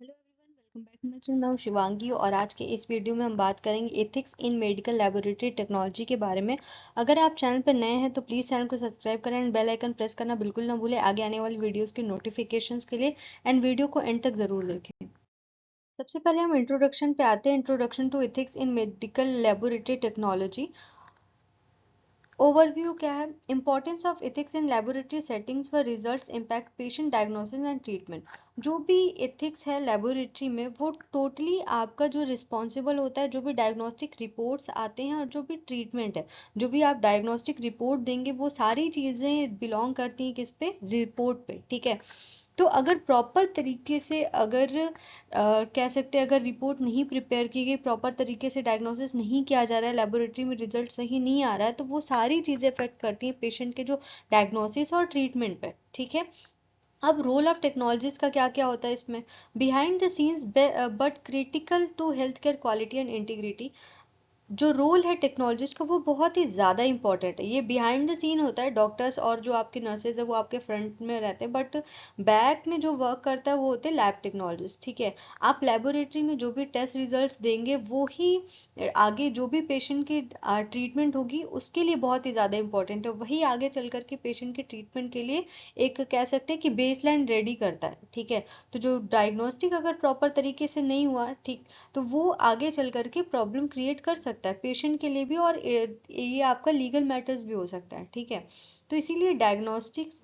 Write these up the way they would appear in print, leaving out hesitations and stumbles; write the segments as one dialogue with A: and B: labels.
A: Hello everyone, welcome back to my channel. मैं हूं शिवांगी और आज के इस वीडियो में हम बात करेंगे ethics in medical laboratory technology के बारे में। अगर आप चैनल पर नए हैं तो प्लीज़ चैनल को सब्सक्राइब करें एंड बेल आइकन प्रेस करना बिल्कुल ना भूलें आगे आने वाली वीडियोस की नोटिफिकेशंस के लिए। एंड वीडियो को एंड तक ज़रूर देखें। सबसे पहले हम इंट्रोडक्शन पे आते हैं। Introduction to ethics in medical laboratory technology. Overview क्या है? Importance of ethics in laboratory settings for results impact patient diagnosis and treatment. जो भी एथिक्स है लेबोरेटरी में वो टोटली आपका जो रिस्पॉन्सिबल होता है, जो भी डायग्नोस्टिक रिपोर्ट्स आते हैं और जो भी ट्रीटमेंट है, जो भी आप डायग्नोस्टिक रिपोर्ट देंगे वो सारी चीज़ें बिलोंग करती हैं किस पे? रिपोर्ट पे। ठीक है। तो अगर प्रॉपर तरीके से अगर कह सकते हैं अगर रिपोर्ट नहीं प्रिपेयर की गई, प्रॉपर तरीके से डायग्नोसिस नहीं किया जा रहा है, लेबोरेटरी में रिजल्ट सही नहीं आ रहा है, तो वो सारी चीज़ें अफेक्ट करती हैं पेशेंट के जो डायग्नोसिस और ट्रीटमेंट पे। ठीक है। अब रोल ऑफ टेक्नोलॉजीज का क्या क्या होता है इसमें? Behind the scenes but critical to health care quality and integrity. जो रोल है टेक्नोलॉजिस्ट का वो बहुत ही ज़्यादा इंपॉर्टेंट है। ये बिहाइंड द सीन होता है, डॉक्टर्स और जो आपके नर्सेज है वो आपके फ्रंट में रहते हैं, बट बैक में जो वर्क करता है वो होते हैं लैब टेक्नोलॉजिस्ट। ठीक है। आप लेबोरेटरी में जो भी टेस्ट रिजल्ट्स देंगे वो ही आगे जो भी पेशेंट की ट्रीटमेंट होगी उसके लिए बहुत ही ज़्यादा इंपॉर्टेंट है। वही आगे चल करके पेशेंट के ट्रीटमेंट के लिए एक कह सकते हैं कि बेसलाइन रेडी करता है। ठीक है। तो जो डायग्नोस्टिक अगर प्रॉपर तरीके से नहीं हुआ, ठीक, तो वो आगे चल करके प्रॉब्लम क्रिएट कर सकता है पेशेंट के लिए भी, और ये आपका लीगल मैटर्स भी हो सकता है। ठीक है। तो इसीलिए डायग्नोस्टिक्स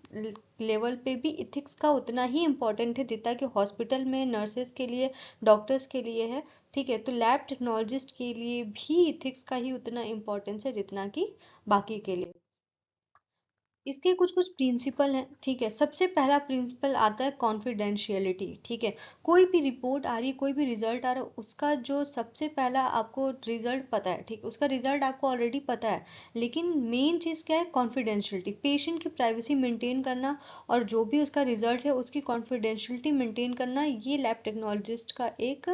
A: लेवल पे भी इथिक्स का उतना ही इम्पोर्टेंट है जितना कि हॉस्पिटल में नर्सेस के लिए, डॉक्टर्स के लिए है। ठीक है। तो लैब टेक्नोलॉजिस्ट के लिए भी इथिक्स का ही उतना इम्पोर्टेंस है जितना कि बाकी के लिए। इसके कुछ कुछ प्रिंसिपल हैं। ठीक है। सबसे पहला प्रिंसिपल आता है कॉन्फिडेंशियलिटी। ठीक है। कोई भी रिपोर्ट आ रही, कोई भी रिजल्ट आ रहा है, उसका जो सबसे पहला आपको रिजल्ट पता है, ठीक, उसका रिजल्ट आपको ऑलरेडी पता है, लेकिन मेन चीज़ क्या है? कॉन्फिडेंशियलिटी, पेशेंट की प्राइवेसी मेंटेन करना और जो भी उसका रिजल्ट है उसकी कॉन्फिडेंशियलिटी मेंटेन करना, ये लैब टेक्नोलॉजिस्ट का एक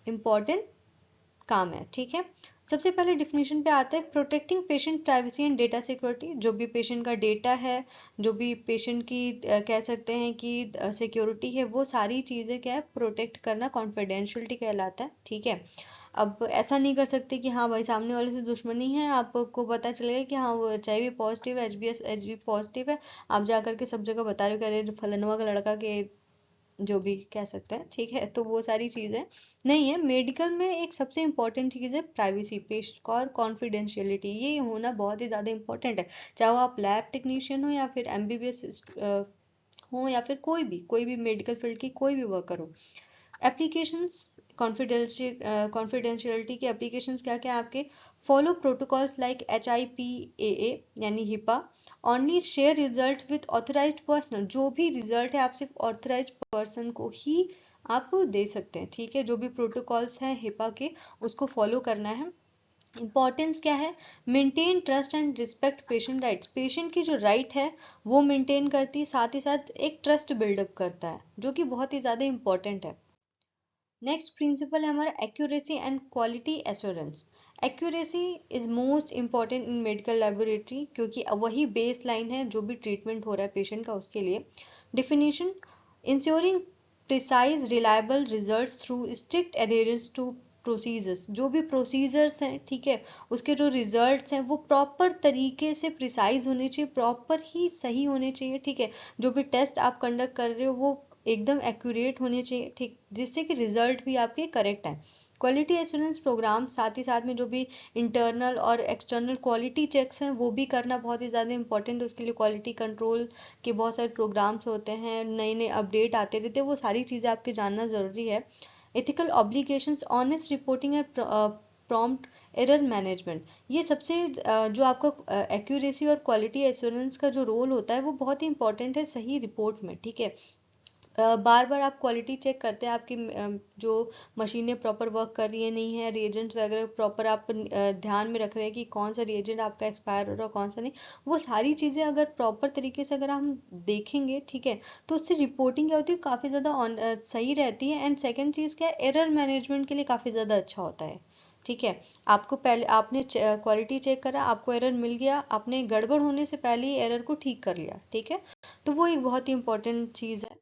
A: इम्पॉर्टेंट काम है। ठीक है। सबसे पहले डिफिनेशन पे आते हैं, protecting patient privacy and data security. जो भी पेशेंट का डेटा है, जो भी पेशेंट की कह सकते हैं कि सिक्योरिटी है, वो सारी चीज़ें क्या है? प्रोटेक्ट करना कॉन्फिडेंशियलिटी कहलाता है। ठीक है। अब ऐसा नहीं कर सकते कि हाँ भाई सामने वाले से दुश्मनी है, आपको पता चलेगा कि हाँ वो HIV पॉजिटिव है, HBV पॉजिटिव है, आप जा करके सब जगह बता रहे हो कि अरे फलानवा का लड़का के जो भी कह सकते हैं। ठीक है। तो वो सारी चीज़ें नहीं है। मेडिकल में एक सबसे इम्पोर्टेंट चीज़ है प्राइवेसी, पेशेंट और कॉन्फिडेंशियलिटी। ये होना बहुत ही ज़्यादा इंपॉर्टेंट है, चाहे वो आप लैब टेक्नीशियन हो या फिर MBBS हो या फिर कोई भी मेडिकल फील्ड की कोई भी वर्कर हो। एप्लीकेशंस, कॉन्फिडेंशियलिटी के एप्लीकेशंस क्या क्या है आपके? फॉलो प्रोटोकॉल्स लाइक HIPAA यानी HIPAA। Only share result with authorised person. जो भी रिजल्ट है आप सिर्फ ऑथराइज्ड पर्सन को ही आप दे सकते हैं। ठीक है। जो भी प्रोटोकॉल्स हैं HIPAA के, उसको फॉलो करना है। इंपॉर्टेंस क्या है? Maintain trust and respect patient rights. Patient की जो राइट है वो मेंटेन करती है, साथ ही साथ एक ट्रस्ट बिल्डअप करता है, जो कि बहुत ही ज़्यादा इंपॉर्टेंट है। नेक्स्ट प्रिंसिपल है हमारा accuracy and quality assurance. Accuracy is most important in medical laboratory, क्योंकि वही बेस लाइन है जो भी ट्रीटमेंट हो रहा है पेशेंट का उसके लिए। Definition, ensuring precise reliable results through strict adherence to procedures. जो भी प्रोसीजर्स हैं, ठीक है, उसके जो रिजल्ट्स हैं वो प्रॉपर तरीके से प्रिसाइज होने चाहिए, प्रॉपर ही सही होने चाहिए। ठीक है। जो भी टेस्ट आप कंडक्ट कर रहे हो वो एकदम एक्यूरेट होने चाहिए, ठीक, जिससे कि रिजल्ट भी आपके करेक्ट आए। क्वालिटी एश्योरेंस प्रोग्राम, साथ ही साथ में जो भी इंटरनल और एक्सटर्नल क्वालिटी चेक्स हैं वो भी करना बहुत ही ज़्यादा इंपॉर्टेंट है। उसके लिए क्वालिटी कंट्रोल के बहुत सारे प्रोग्राम्स होते हैं, नए नए अपडेट आते रहते हैं, वो सारी चीज़ें आपके जानना ज़रूरी है। Ethical obligations, honest reporting and prompt error management. ये सबसे जो आपका एक्यूरेसी और क्वालिटी एश्योरेंस का जो रोल होता है वो बहुत ही इंपॉर्टेंट है सही रिपोर्ट में। ठीक है। बार बार आप क्वालिटी चेक करते हैं आपकी जो मशीनें प्रॉपर वर्क कर रही है नहीं है, रिएजेंट्स वगैरह प्रॉपर आप ध्यान में रख रहे हैं कि कौन सा रिएजेंट आपका एक्सपायर हो रहा है कौन सा नहीं। वो सारी चीज़ें अगर प्रॉपर तरीके से अगर हम देखेंगे, ठीक है, तो उससे रिपोर्टिंग क्या होती है? काफ़ी ज़्यादा सही रहती है। एंड सेकेंड चीज़ क्या है? एरर मैनेजमेंट के लिए काफ़ी ज़्यादा अच्छा होता है। ठीक है। आपको पहले आपने क्वालिटी चेक करा, आपको एरर मिल गया, आपने गड़बड़ होने से पहले ही एरर को ठीक कर लिया। ठीक है। तो वो एक बहुत ही इंपॉर्टेंट चीज़ है।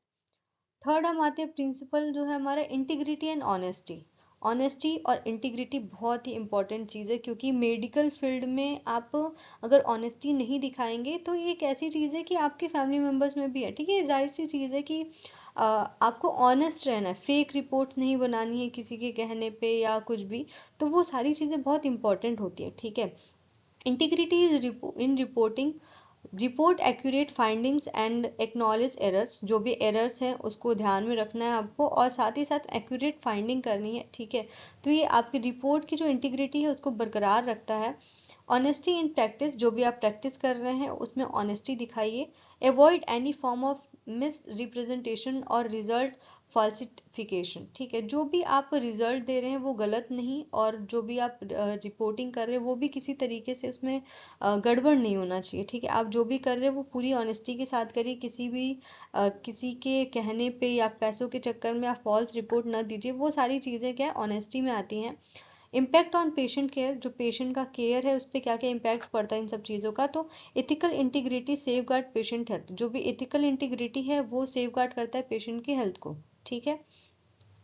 A: थर्ड हम आते हैं प्रिंसिपल जो है हमारा इंटीग्रिटी एंड ऑनेस्टी। ऑनेस्टी और इंटीग्रिटी बहुत ही इंपॉर्टेंट चीज़ है, क्योंकि मेडिकल फील्ड में आप अगर ऑनेस्टी नहीं दिखाएंगे तो ये एक ऐसी चीज़ है कि आपके फैमिली मेम्बर्स में भी है, ठीक है, जाहिर सी चीज़ है कि आपको ऑनेस्ट रहना है, फेक रिपोर्ट नहीं बनानी है किसी के कहने पे या कुछ भी। तो वो सारी चीज़ें बहुत इंपॉर्टेंट होती है, ठीक है। Integrity is in reporting, report accurate findings and acknowledge errors, जो भी एरर्स हैं उसको ध्यान में रखना है आपको, और साथ ही साथ एक्यूरेट फाइंडिंग करनी है, ठीक है। तो ये आपकी रिपोर्ट की जो इंटीग्रिटी है उसको बरकरार रखता है। ऑनेस्टी इन प्रैक्टिस, जो भी आप प्रैक्टिस कर रहे हैं उसमें ऑनेस्टी दिखाइए। Avoid any form of miss representation और रिजल्ट फॉल्सिफिकेशन, ठीक है, जो भी आप रिजल्ट दे रहे हैं वो गलत नहीं, और जो भी आप रिपोर्टिंग कर रहे हैं वो भी किसी तरीके से उसमें गड़बड़ नहीं होना चाहिए, ठीक है। आप जो भी कर रहे हैं वो पूरी ऑनेस्टी के साथ करिए, किसी भी किसी के कहने पे या पैसों के चक्कर में आप फॉल्स रिपोर्ट ना दीजिए। वो सारी चीज़ें क्या है ऑनेस्टी में आती हैं। इम्पैक्ट ऑन पेशेंट केयर, जो पेशेंट का केयर है उस पर क्या क्या इम्पैक्ट पड़ता है इन सब चीज़ों का। तो ethical integrity save guard patient health, जो भी एथिकल इंटीग्रिटी है वो सेव गार्ड करता है पेशेंट की हेल्थ को, ठीक है।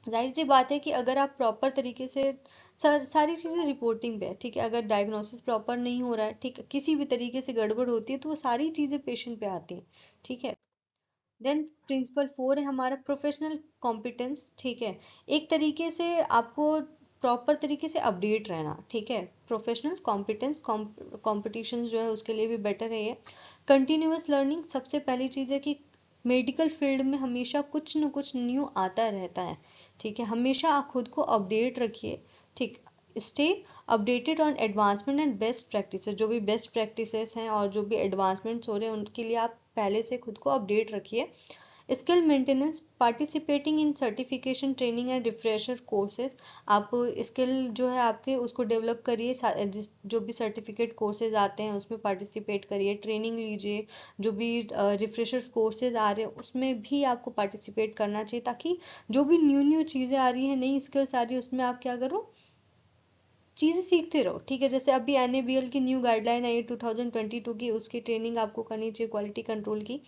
A: जाहिर सी बात है कि अगर आप प्रॉपर तरीके से सारी चीज़ें रिपोर्टिंग पे है, ठीक है, अगर डायग्नोसिस प्रॉपर नहीं हो रहा है, ठीक है, किसी भी तरीके से गड़बड़ होती है तो वो सारी चीज़ें पेशेंट पे आती हैं, ठीक है। देन प्रिंसिपल 4 है हमारा प्रोफेशनल कॉम्पिटेंस, ठीक है। एक तरीके से आपको प्रॉपर तरीके से अपडेट रहना, ठीक है। प्रोफेशनल कॉम्पिटेंस, कॉम्पिटिशन जो है उसके लिए भी बेटर है ये। कंटिन्यूअस लर्निंग, सबसे पहली चीज़ है कि मेडिकल फील्ड में हमेशा कुछ न कुछ न्यू आता रहता है, ठीक है, हमेशा आप खुद को अपडेट रखिए, ठीक। Stay updated on advancement and best practices, जो भी बेस्ट प्रैक्टिसेस हैं और जो भी एडवांसमेंट्स हो रहे हैं उनके लिए आप पहले से खुद को अपडेट रखिए। Skill maintenance, participating in certification training and refresher courses, आप स्किल जो है आपके उसको डेवलप करिए, जो भी सर्टिफिकेट कोर्सेज आते हैं उसमें पार्टिसिपेट करिए, ट्रेनिंग लीजिए। जो भी रिफ्रेशर्स कोर्सेज आ रहे हैं उसमें भी आपको पार्टिसिपेट करना चाहिए, ताकि जो भी न्यू न्यू चीज़ें आ रही हैं, नई स्किल्स आ रही है, उसमें आप क्या करो, चीज़ें सीखते रहो, ठीक है। जैसे अभी NABL की न्यू गाइडलाइन आई है 2022 की, उसकी ट्रेनिंग आपको करनी चाहिए क्वालिटी कंट्रोल की।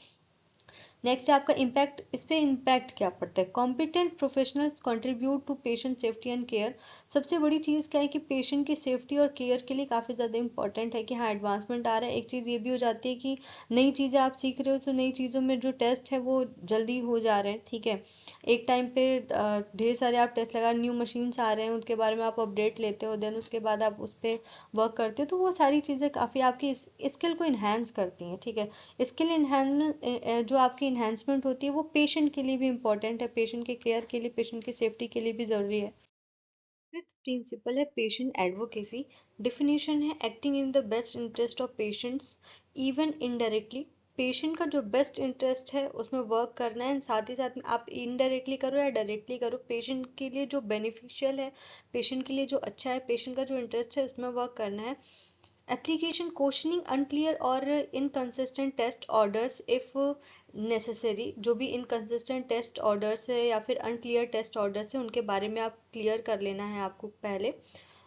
A: नेक्स्ट है आपका इम्पैक्ट, इस पे इम्पैक्ट क्या पड़ता है। Competent professionals contribute to patient safety and care, सबसे बड़ी चीज़ क्या है कि पेशेंट की सेफ्टी और केयर के लिए काफ़ी ज़्यादा इंपॉर्टेंट है कि हाँ एडवांसमेंट आ रहा है। एक चीज़ ये भी हो जाती है कि नई चीज़ें आप सीख रहे हो तो नई चीज़ों में जो टेस्ट है वो जल्दी हो जा रहे हैं, ठीक है। एक टाइम पे ढेर सारे आप टेस्ट लगा, न्यू मशीन्स आ रहे हैं उनके बारे में आप अपडेट लेते हो, देन उसके बाद आप उस पर वर्क करते हो, तो वो सारी चीज़ें काफ़ी आपकी स्किल को इन्हेंस करती हैं, ठीक है। स्किल इन्हेंसमेंट जो आपकी इन्हेंसमेंट होती है वो पेशेंट के लिए भी इम्पोर्टेंट है, पेशेंट के केयर के लिए, पेशेंट की सेफ्टी के लिए भी ज़रूरी है। फिफ्थ प्रिंसिपल है पेशेंट एडवोकेसी। डिफिनीशन है acting in the best interest of patients even indirectly, patient का जो बेस्ट इंटरेस्ट है उसमें वर्क करना है, साथ ही साथ में आप इनडायरेक्टली करो या डायरेक्टली करो, पेशेंट के लिए जो बेनिफिशियल है, पेशेंट के लिए जो अच्छा है, पेशेंट का जो इंटरेस्ट है उसमें वर्क करना है। एप्लीकेशन क्वेश्चनिंग अनक्लियर और inconsistent test orders if necessary, जो भी इनकंसिस्टेंट टेस्ट ऑर्डर्स है या फिर अनक्लियर टेस्ट ऑर्डर्स है उनके बारे में आप क्लियर कर लेना है आपको पहले।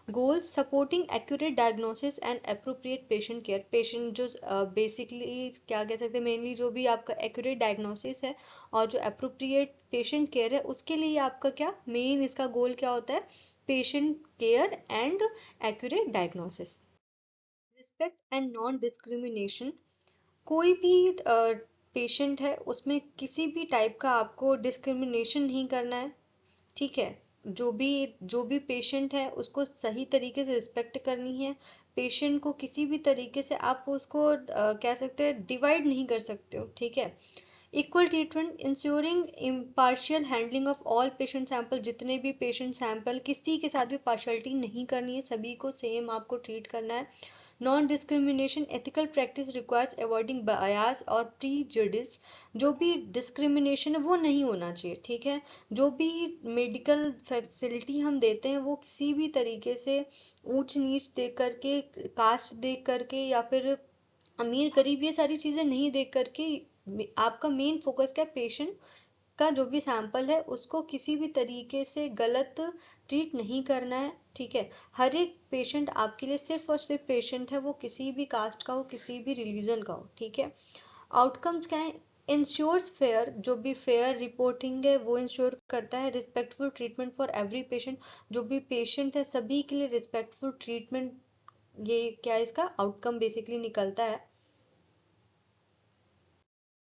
A: Goals supporting accurate diagnosis and appropriate patient care, patient जो बेसिकली क्या कह सकते हैं, मेनली जो भी आपका एक्यूरेट डायग्नोसिस है और जो अप्रोप्रिएट पेशेंट केयर है उसके लिए आपका क्या मेन इसका गोल क्या होता है, patient care and accurate diagnosis. Respect and non discrimination, कोई भी पेशेंट है उसमें किसी भी टाइप का आपको डिस्क्रिमिनेशन नहीं करना है, ठीक है। जो भी पेशेंट है उसको सही तरीके से रिस्पेक्ट करनी है, पेशेंट को किसी भी तरीके से आप उसको कह सकते हैं डिवाइड नहीं कर सकते हो, ठीक है। Equal treatment ensuring impartial handling of all patient sample, जितने भी पेशेंट सैंपल किसी के साथ भी पार्शियलिटी नहीं करनी है, सभी को सेम आपको ट्रीट करना है। Non discrimination ethical practice requires avoiding bias और प्रीजुडिस, जो भी डिस्क्रिमिनेशन है वो नहीं होना चाहिए, ठीक है। जो भी मेडिकल फैसिलिटी हम देते हैं वो किसी भी तरीके से ऊंच नीच देख करके, कास्ट देख करके या फिर अमीर गरीब ये सारी चीजें नहीं देख करके, आपका मेन फोकस क्या है, पेशेंट का जो भी सैंपल है उसको किसी भी तरीके से गलत ट्रीट नहीं करना है, ठीक है। हर एक पेशेंट आपके लिए सिर्फ और सिर्फ पेशेंट है, वो किसी भी कास्ट का हो, किसी भी रिलीजन का हो, ठीक है। आउटकम्स क्या है, इंश्योर्स फेयर, जो भी फेयर रिपोर्टिंग है वो इंश्योर करता है। Respectful treatment for every patient, जो भी पेशेंट है सभी के लिए रिस्पेक्टफुल ट्रीटमेंट, ये क्या इसका आउटकम बेसिकली निकलता है।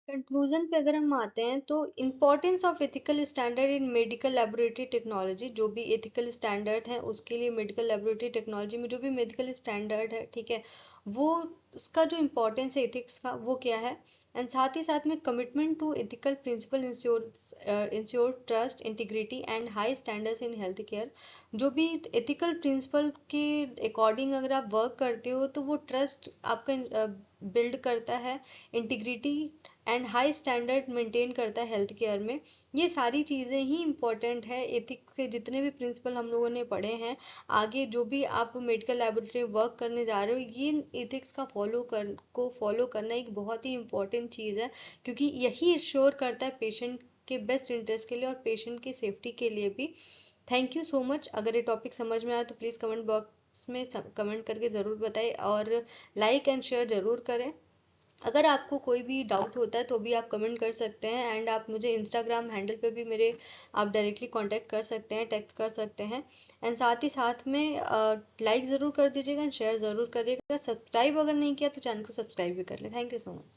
A: कंक्लूजन पे अगर हम आते हैं तो importance of ethical standard in medical laboratory technology, जो भी एथिकल स्टैंडर्ड है उसके लिए मेडिकल लेबोरेटरी टेक्नोलॉजी में जो भी मेडिकल स्टैंडर्ड है, ठीक है, वो उसका जो इम्पोर्टेंस है एथिक्स का वो क्या है। एंड साथ ही साथ में commitment to ethical principle ensure trust integrity and high standards in health care. जो भी एथिकल प्रिंसिपल के अकॉर्डिंग अगर आप वर्क करते हो तो वो ट्रस्ट आपका बिल्ड करता है, integrity and high standard maintain करता है हेल्थ केयर में। ये सारी चीज़ें ही इम्पोर्टेंट है। एथिक्स के जितने भी प्रिंसिपल हम लोगों ने पढ़े हैं, आगे जो भी आप मेडिकल लैबोरेटरी में वर्क करने जा रहे हो, ये एथिक्स का फॉलो करना एक बहुत ही इम्पोर्टेंट चीज़ है, क्योंकि यही इंश्योर करता है पेशेंट के बेस्ट इंटरेस्ट के लिए और पेशेंट की सेफ्टी के लिए भी। Thank you so much. अगर ये टॉपिक समझ में आया तो प्लीज़ कमेंट बॉक्स में कमेंट करके ज़रूर बताएं और लाइक एंड शेयर ज़रूर करें। अगर आपको कोई भी डाउट होता है तो भी आप कमेंट कर सकते हैं, एंड आप मुझे इंस्टाग्राम हैंडल पे भी मेरे आप डायरेक्टली कांटेक्ट कर सकते हैं, टेक्स्ट कर सकते हैं। एंड साथ ही साथ में लाइक ज़रूर कर दीजिएगा एंड शेयर ज़रूर करिएगा। सब्सक्राइब अगर नहीं किया तो चैनल को सब्सक्राइब भी कर ले। Thank you so much.